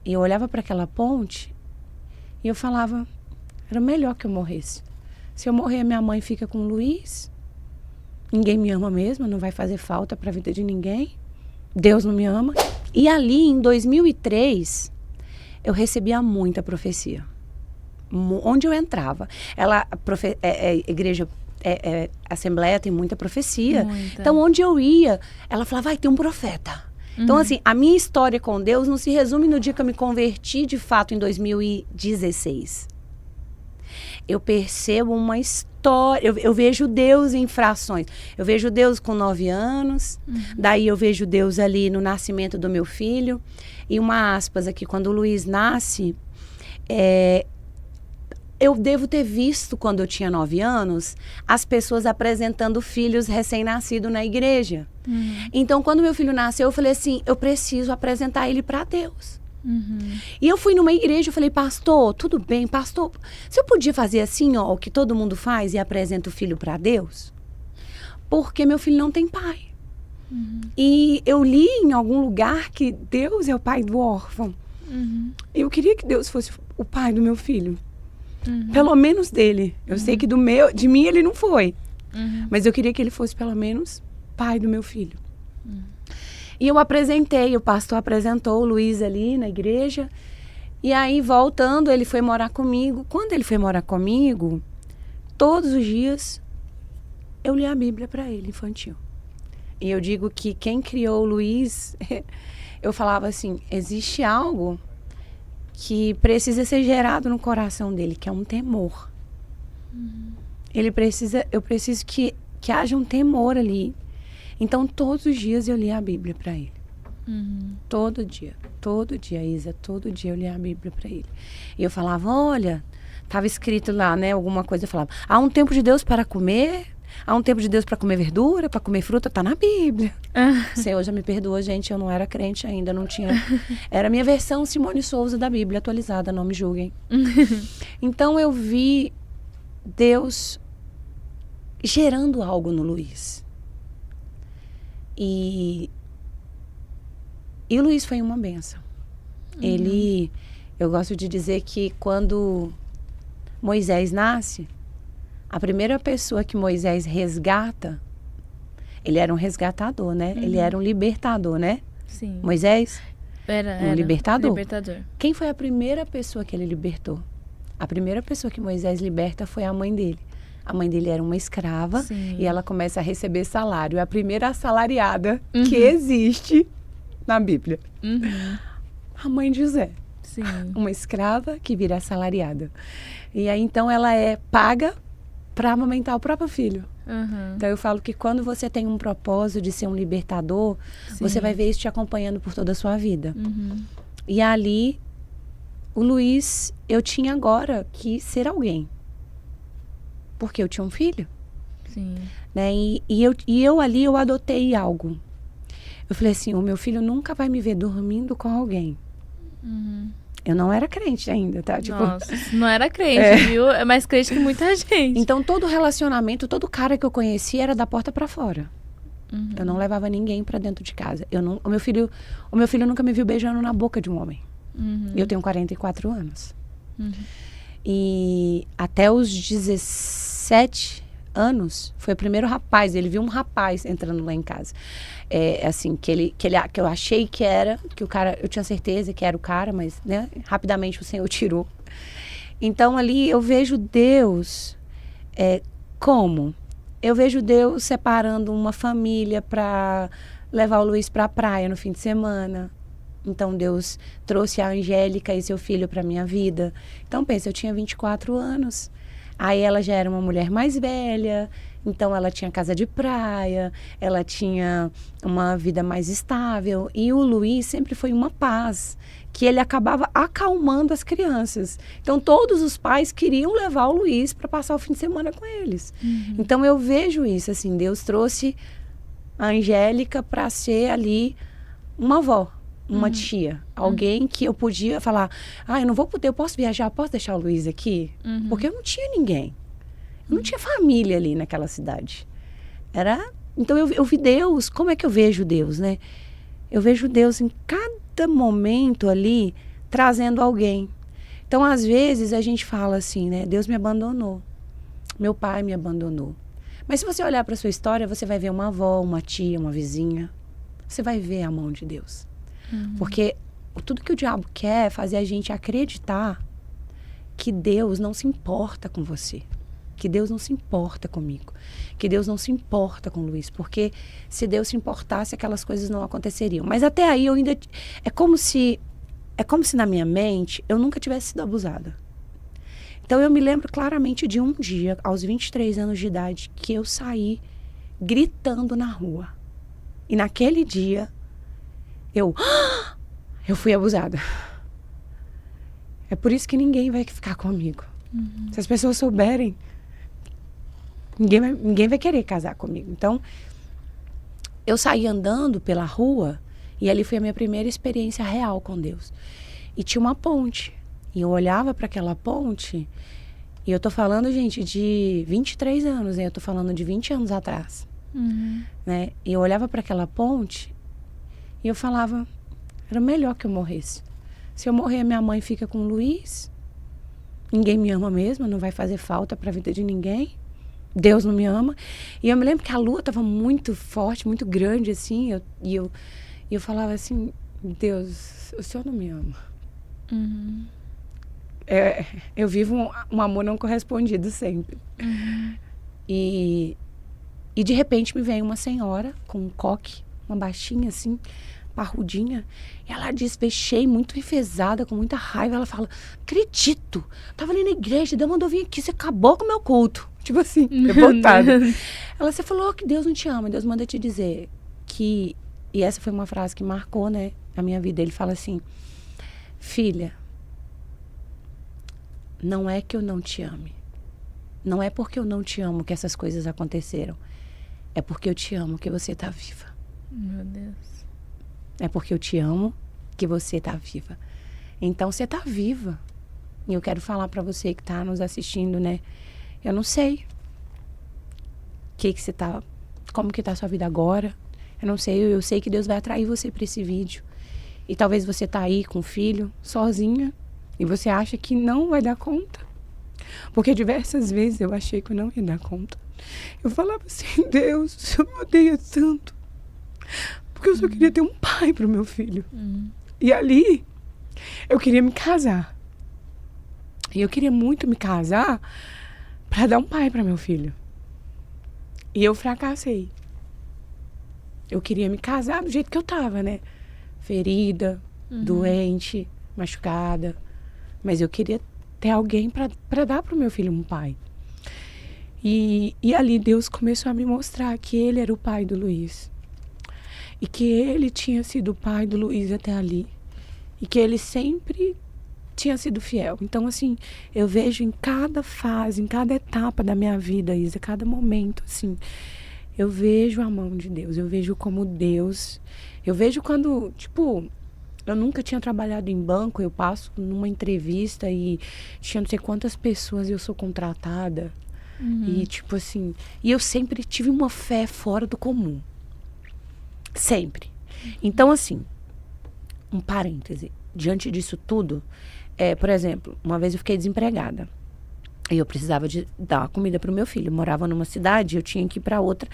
E eu olhava para aquela ponte e eu falava, era melhor que eu morresse. Se eu morrer, minha mãe fica com o Luiz. Ninguém me ama mesmo, não vai fazer falta para a vida de ninguém. Deus não me ama. E ali, em 2003, eu recebia muita profecia. Onde eu entrava. Igreja, Assembleia tem muita profecia. Muita. Então, onde eu ia, ela falava, vai ter um profeta. Então, assim, a minha história com Deus não se resume no dia que eu me converti, de fato, em 2016. Eu percebo uma história, eu vejo Deus em frações. Eu vejo Deus com 9 anos, daí eu vejo Deus ali no nascimento do meu filho. E uma aspas aqui, quando o Luiz nasce, eu devo ter visto, quando eu tinha 9 anos, as pessoas apresentando filhos recém-nascidos na igreja. Então, quando meu filho nasceu, eu falei assim, eu preciso apresentar ele para Deus. E eu fui numa igreja, eu falei, pastor, tudo bem, pastor, se eu podia fazer assim, ó, o que todo mundo faz e apresenta o filho para Deus? Porque meu filho não tem pai. E eu li em algum lugar que Deus é o pai do órfão. Eu queria que Deus fosse o pai do meu filho. Pelo menos dele. Eu sei que de mim ele não foi. Mas eu queria que ele fosse pelo menos pai do meu filho. E eu apresentei, o pastor apresentou o Luiz ali na igreja. E aí, voltando, ele foi morar comigo. Quando ele foi morar comigo, todos os dias, eu li a Bíblia para ele, infantil. E eu digo que quem criou o Luiz, eu falava assim, existe algo que precisa ser gerado no coração dele, que é um temor. Eu preciso que haja um temor ali. Então, todos os dias eu li a Bíblia para ele. Todo dia, Isa, todo dia eu li a Bíblia para ele. E eu falava, olha, estava escrito lá, né, alguma coisa, eu falava, há um tempo de Deus para comer, há um tempo de Deus para comer verdura, para comer fruta, tá na Bíblia. O Senhor já me perdoa, gente, eu não era crente ainda, não tinha... Era a minha versão Simone Souza da Bíblia, atualizada, não me julguem. Então, eu vi Deus gerando algo no Luiz. E o Luiz foi uma bênção. Eu gosto de dizer que quando Moisés nasce, a primeira pessoa que Moisés resgata, ele era um resgatador, né? Ele era um libertador, né? Sim. Moisés? Era libertador. Libertador. Quem foi a primeira pessoa que ele libertou? A primeira pessoa que Moisés liberta foi a mãe dele. A mãe dele era uma escrava. Sim. E ela começa a receber salário. É a primeira assalariada que existe na Bíblia. A mãe de José. Sim. Uma escrava que vira assalariada. E aí, então, ela é paga para amamentar o próprio filho. Então, eu falo que quando você tem um propósito de ser um libertador, você vai ver isso te acompanhando por toda a sua vida. E ali, o Luiz, eu tinha agora que ser alguém. Porque eu tinha um filho. Sim. Né? E eu ali, eu adotei algo. Eu falei assim, o meu filho nunca vai me ver dormindo com alguém. Eu não era crente ainda, tá? Tipo, nossa, não era crente, viu? É mais crente que muita gente. Então, todo relacionamento, todo cara que eu conhecia era da porta pra fora. Eu não levava ninguém pra dentro de casa. O meu filho nunca me viu beijando na boca de um homem. Eu tenho 44 anos. E até os 17 anos, foi o primeiro rapaz, ele viu um rapaz entrando lá em casa. Assim, que eu achei que era, que o cara, eu tinha certeza que era o cara, mas, né, rapidamente o Senhor tirou. Então, ali eu vejo Deus, como? Eu vejo Deus separando uma família para levar o Luiz para a praia no fim de semana. Então, Deus trouxe a Angélica e seu filho para minha vida. Então, pensa, eu tinha 24 anos. Aí ela já era uma mulher mais velha, então ela tinha casa de praia, ela tinha uma vida mais estável. E o Luiz sempre foi uma paz, que ele acabava acalmando as crianças. Então, todos os pais queriam levar o Luiz para passar o fim de semana com eles. Então, eu vejo isso, assim, Deus trouxe a Angélica para ser ali uma avó. Uma tia, alguém que eu podia falar, eu não vou poder, eu posso viajar, posso deixar o Luiz aqui? Porque eu não tinha ninguém. Eu não tinha família ali naquela cidade. Então eu vi Deus, como é que eu vejo Deus, né? Eu vejo Deus em cada momento ali, trazendo alguém. Então, às vezes, a gente fala assim, né? Deus me abandonou. Meu pai me abandonou. Mas se você olhar para sua história, você vai ver uma avó, uma tia, uma vizinha. Você vai ver a mão de Deus. Porque tudo que o diabo quer é fazer a gente acreditar que Deus não se importa com você. Que Deus não se importa comigo. Que Deus não se importa com o Luiz. Porque se Deus se importasse, aquelas coisas não aconteceriam. Mas até aí eu ainda... É como se na minha mente eu nunca tivesse sido abusada. Então eu me lembro claramente de um dia, aos 23 anos de idade, que eu saí gritando na rua. E naquele dia, eu fui abusada. É por isso que ninguém vai ficar comigo. Se as pessoas souberem, ninguém vai querer casar comigo. Então, eu saí andando pela rua e ali foi a minha primeira experiência real com Deus. E tinha uma ponte. E eu olhava para aquela ponte, e eu tô falando, gente, de 23 anos, né? Eu tô falando de 20 anos atrás. Né? E eu olhava para aquela ponte e eu falava, era melhor que eu morresse. Se eu morrer, minha mãe fica com o Luiz. Ninguém me ama mesmo, não vai fazer falta para a vida de ninguém. Deus não me ama. E eu me lembro que a lua estava muito forte, muito grande, assim. E eu falava assim, Deus, o Senhor não me ama. Eu vivo um amor não correspondido sempre. E de repente me vem uma senhora com um coque, uma baixinha assim, parrudinha. E ela desfechei, muito enfesada, com muita raiva. Ela fala, acredito, tava ali na igreja, Deus mandou vir aqui, você acabou com o meu culto. Tipo assim, revoltada. Ela, você falou que Deus não te ama, Deus manda te dizer que... E essa foi uma frase que marcou, né, a minha vida. Ele fala assim, filha, não é que eu não te ame. Não é porque eu não te amo que essas coisas aconteceram. É porque eu te amo que você tá viva. Meu Deus. É porque eu te amo que você tá viva. Então, você tá viva. E eu quero falar pra você que tá nos assistindo, né? Eu não sei que você tá... Como que tá a sua vida agora. Eu não sei. Eu sei que Deus vai atrair você pra esse vídeo. E talvez você tá aí com o filho, sozinha. E você acha que não vai dar conta. Porque diversas vezes eu achei que eu não ia dar conta. Eu falava assim, Deus, o Senhor me odeia tanto. Porque eu só queria ter um pai pro meu filho. E ali, eu queria me casar. E eu queria muito me casar para dar um pai para meu filho. E eu fracassei. Eu queria me casar do jeito que eu tava, né? Ferida, doente, machucada. Mas eu queria ter alguém para dar pro meu filho um pai. E ali Deus começou a me mostrar que ele era o pai do Luiz. E que ele tinha sido o pai do Luiz até ali. E que ele sempre tinha sido fiel. Então, assim, eu vejo em cada fase, em cada etapa da minha vida, Isa, cada momento, assim, eu vejo a mão de Deus. Eu vejo como Deus... Eu vejo quando, tipo... Eu nunca tinha trabalhado em banco, eu passo numa entrevista e tinha não sei quantas pessoas eu sou contratada. E, tipo assim... E eu sempre tive uma fé fora do comum. Sempre. Então, assim, um parêntese. Diante disso tudo, por exemplo, uma vez eu fiquei desempregada. E eu precisava de dar comida para o meu filho. Eu morava numa cidade, eu tinha que ir para outra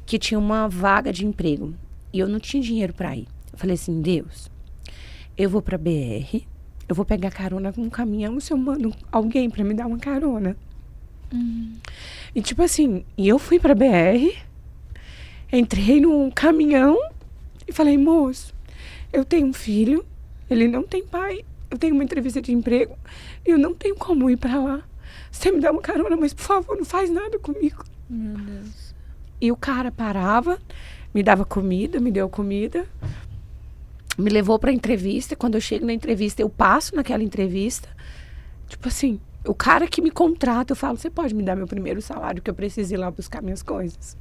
que tinha uma vaga de emprego. E eu não tinha dinheiro para ir. Eu falei assim, Deus, eu vou para BR, eu vou pegar carona com um caminhão, se eu mando alguém para me dar uma carona. E tipo assim, e eu fui para BR, entrei num caminhão e falei, moço, eu tenho um filho, ele não tem pai, eu tenho uma entrevista de emprego e eu não tenho como ir para lá. Você me dá uma carona, mas por favor, não faz nada comigo. Meu Deus. E o cara parava, me dava comida, me deu comida, me levou pra entrevista. Quando eu chego na entrevista, eu passo naquela entrevista. Tipo assim, o cara que me contrata, eu falo, você pode me dar meu primeiro salário que eu preciso ir lá buscar minhas coisas?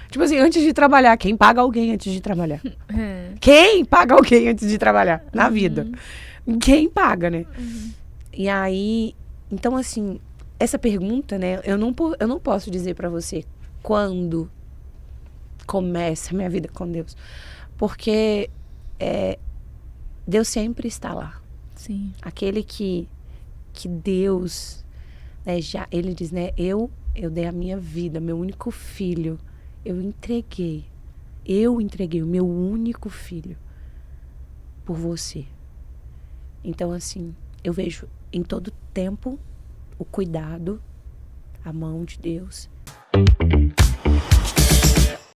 Tipo assim, antes de trabalhar, quem paga alguém antes de trabalhar? Quem paga alguém antes de trabalhar na vida? Quem paga, né? E aí, então assim, essa pergunta, né, eu não posso dizer pra você quando começa a minha vida com Deus. Porque Deus sempre está lá. Sim. Aquele que Deus, né, ele diz, né, eu dei a minha vida, meu único filho, eu entreguei o meu único filho por você. Então, assim, eu vejo em todo tempo o cuidado, a mão de Deus.